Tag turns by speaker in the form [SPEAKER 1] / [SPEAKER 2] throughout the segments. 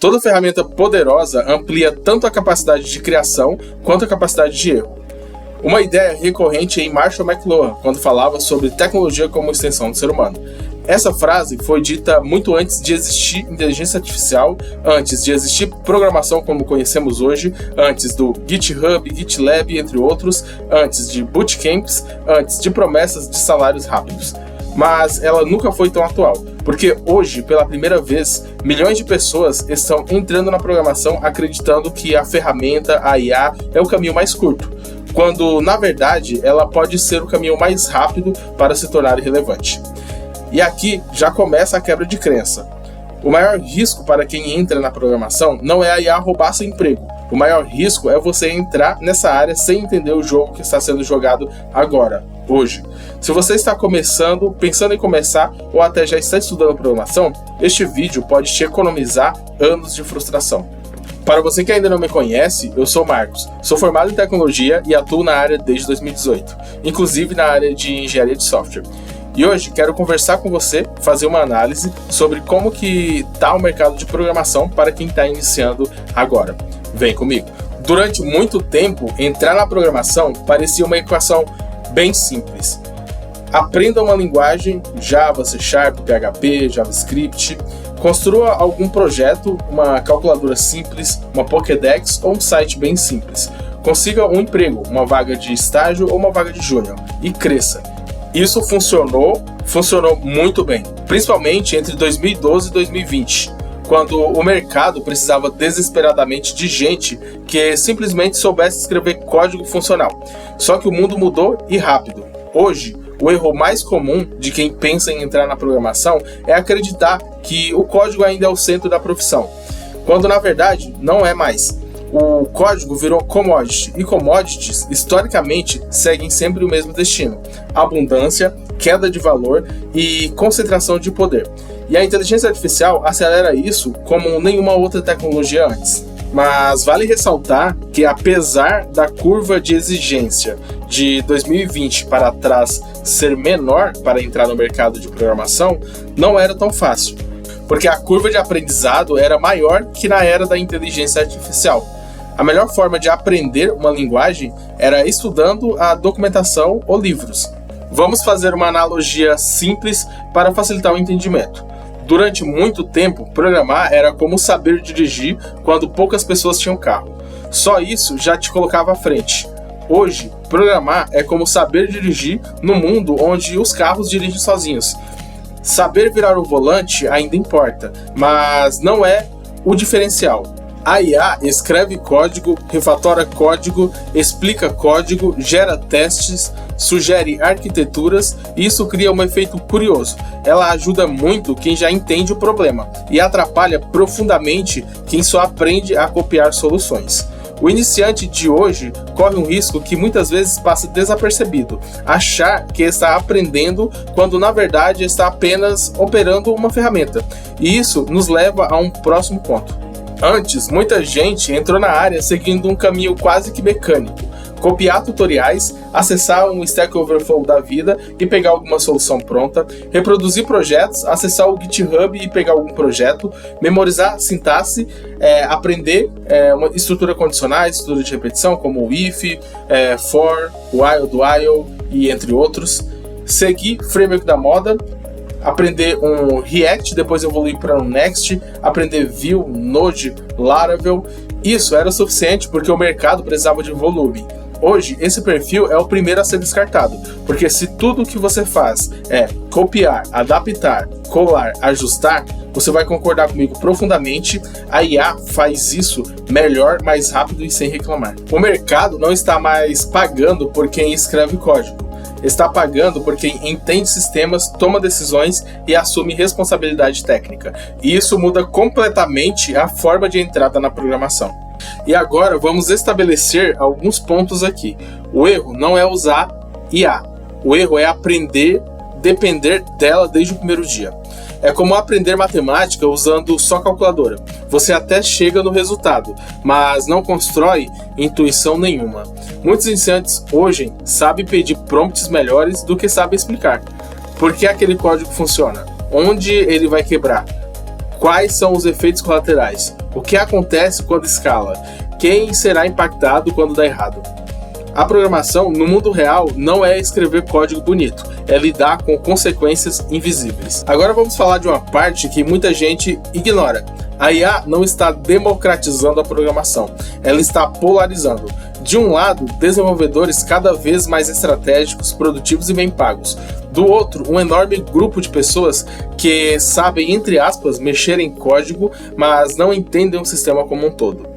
[SPEAKER 1] Toda ferramenta poderosa amplia tanto a capacidade de criação quanto a capacidade de erro. Uma ideia recorrente em Marshall McLuhan, quando falava sobre tecnologia como extensão do ser humano. Essa frase foi dita muito antes de existir inteligência artificial, antes de existir programação como conhecemos hoje, antes do GitHub, GitLab, entre outros, antes de bootcamps, antes de promessas de salários rápidos. Mas ela nunca foi tão atual, porque hoje, pela primeira vez, milhões de pessoas estão entrando na programação acreditando que a ferramenta, a IA, é o caminho mais curto, quando, na verdade, ela pode ser o caminho mais rápido para se tornar relevante. E aqui já começa a quebra de crença. O maior risco para quem entra na programação não é a IA roubar seu emprego. O maior risco é você entrar nessa área sem entender o jogo que está sendo jogado agora, hoje. Se você está começando, pensando em começar ou até já está estudando programação, este vídeo pode te economizar anos de frustração. Para você que ainda não me conhece, eu sou Marcos, sou formado em tecnologia e atuo na área desde 2018, inclusive na área de engenharia de software. E hoje quero conversar com você, fazer uma análise sobre como que está o mercado de programação para quem está iniciando agora. Vem comigo! Durante muito tempo, entrar na programação parecia uma equação bem simples. Aprenda uma linguagem, Java, C#, PHP, JavaScript, construa algum projeto, uma calculadora simples, uma Pokédex ou um site bem simples. Consiga um emprego, uma vaga de estágio ou uma vaga de júnior e cresça. Isso funcionou muito bem, principalmente entre 2012 e 2020, quando o mercado precisava desesperadamente de gente que simplesmente soubesse escrever código funcional. Só que o mundo mudou e rápido. Hoje, o erro mais comum de quem pensa em entrar na programação é acreditar que o código ainda é o centro da profissão, quando na verdade não é mais. O código virou commodity, e commodities, historicamente, seguem sempre o mesmo destino: abundância, queda de valor e concentração de poder. E a inteligência artificial acelera isso como nenhuma outra tecnologia antes. Mas vale ressaltar que, apesar da curva de exigência de 2020 para trás ser menor para entrar no mercado de programação, não era tão fácil, porque a curva de aprendizado era maior que na era da inteligência artificial. A melhor forma de aprender uma linguagem era estudando a documentação ou livros. Vamos fazer uma analogia simples para facilitar o entendimento. Durante muito tempo, programar era como saber dirigir quando poucas pessoas tinham carro. Só isso já te colocava à frente. Hoje, programar é como saber dirigir no mundo onde os carros dirigem sozinhos. Saber virar o volante ainda importa, mas não é o diferencial. A IA escreve código, refatora código, explica código, gera testes, sugere arquiteturas e isso cria um efeito curioso. Ela ajuda muito quem já entende o problema e atrapalha profundamente quem só aprende a copiar soluções. O iniciante de hoje corre um risco que muitas vezes passa desapercebido: achar que está aprendendo quando na verdade está apenas operando uma ferramenta. E isso nos leva a um próximo ponto. Antes, muita gente entrou na área seguindo um caminho quase que mecânico: copiar tutoriais, acessar um Stack Overflow da vida e pegar alguma solução pronta, reproduzir projetos, acessar o GitHub e pegar algum projeto, memorizar sintaxe, aprender uma estrutura condicional, estrutura de repetição como o if, for, while, do while e entre outros, seguir framework da moda, aprender um React, depois evoluir para um Next, aprender Vue, Node, Laravel. Isso era suficiente porque o mercado precisava de volume. Hoje, esse perfil é o primeiro a ser descartado, porque se tudo o que você faz é copiar, adaptar, colar, ajustar, você vai concordar comigo profundamente, a IA faz isso melhor, mais rápido e sem reclamar. O mercado não está mais pagando por quem escreve código. Está pagando por quem entende sistemas, toma decisões e assume responsabilidade técnica. E isso muda completamente a forma de entrada na programação. E agora vamos estabelecer alguns pontos aqui. O erro não é usar IA. O erro é depender dela desde o primeiro dia. É como aprender matemática usando só calculadora. Você até chega no resultado, mas não constrói intuição nenhuma. Muitos iniciantes hoje sabem pedir prompts melhores do que sabem explicar. Por que aquele código funciona? Onde ele vai quebrar? Quais são os efeitos colaterais? O que acontece quando escala? Quem será impactado quando dá errado? A programação, no mundo real, não é escrever código bonito, é lidar com consequências invisíveis. Agora vamos falar de uma parte que muita gente ignora. A IA não está democratizando a programação, ela está polarizando. De um lado, desenvolvedores cada vez mais estratégicos, produtivos e bem pagos. Do outro, um enorme grupo de pessoas que sabem, entre aspas, mexer em código, mas não entendem o sistema como um todo.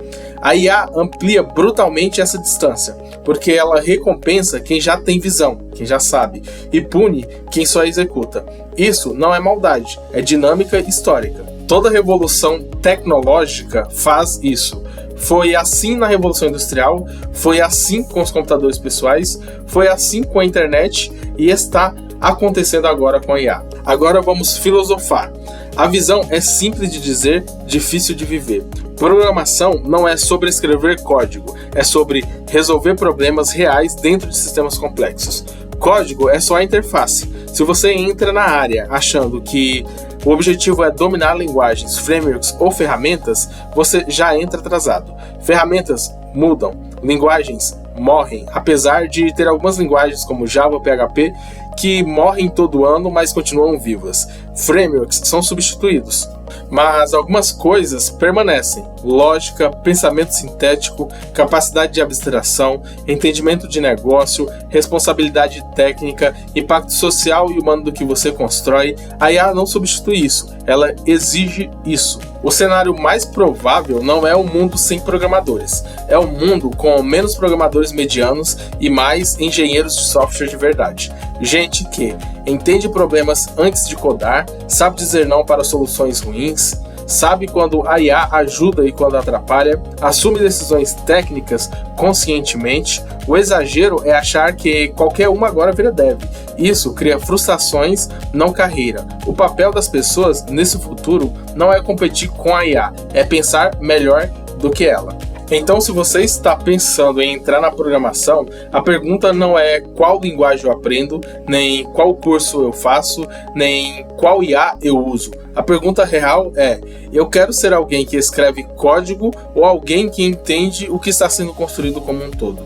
[SPEAKER 1] A IA amplia brutalmente essa distância, porque ela recompensa quem já tem visão, quem já sabe, e pune quem só executa. Isso não é maldade, é dinâmica histórica. Toda revolução tecnológica faz isso. Foi assim na Revolução Industrial, foi assim com os computadores pessoais, foi assim com a internet e está acontecendo agora com a IA. Agora vamos filosofar. A visão é simples de dizer, difícil de viver. Programação não é sobre escrever código, é sobre resolver problemas reais dentro de sistemas complexos. Código é só a interface. Se você entra na área achando que o objetivo é dominar linguagens, frameworks ou ferramentas, você já entra atrasado. Ferramentas mudam, linguagens morrem, apesar de ter algumas linguagens como Java, PHP, que morrem todo ano, mas continuam vivas. Frameworks são substituídos, mas algumas coisas permanecem. Lógica, pensamento sintético, capacidade de abstração, entendimento de negócio, responsabilidade técnica, impacto social e humano do que você constrói. A IA não substitui isso, ela exige isso. O cenário mais provável não é um mundo sem programadores, é um mundo com menos programadores medianos e mais engenheiros de software de verdade. Gente que entende problemas antes de codar, sabe dizer não para soluções ruins, sabe quando a IA ajuda e quando atrapalha, assume decisões técnicas conscientemente. O exagero é achar que qualquer uma agora vira dev. Isso cria frustrações, não carreira. O papel das pessoas nesse futuro não é competir com a IA, é pensar melhor do que ela. Então, se você está pensando em entrar na programação, a pergunta não é qual linguagem eu aprendo, nem qual curso eu faço, nem qual IA eu uso. A pergunta real é: eu quero ser alguém que escreve código ou alguém que entende o que está sendo construído como um todo?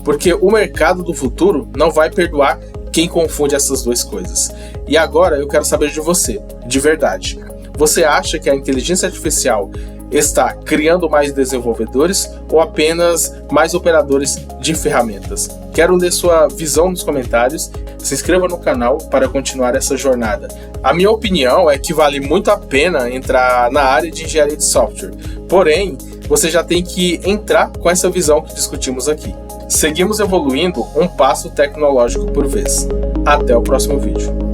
[SPEAKER 1] Porque o mercado do futuro não vai perdoar quem confunde essas duas coisas. E agora eu quero saber de você, de verdade. Você acha que a inteligência artificial está criando mais desenvolvedores ou apenas mais operadores de ferramentas? Quero ler sua visão nos comentários. Se inscreva no canal para continuar essa jornada. A minha opinião é que vale muito a pena entrar na área de engenharia de software. Porém, você já tem que entrar com essa visão que discutimos aqui. Seguimos evoluindo um passo tecnológico por vez. Até o próximo vídeo.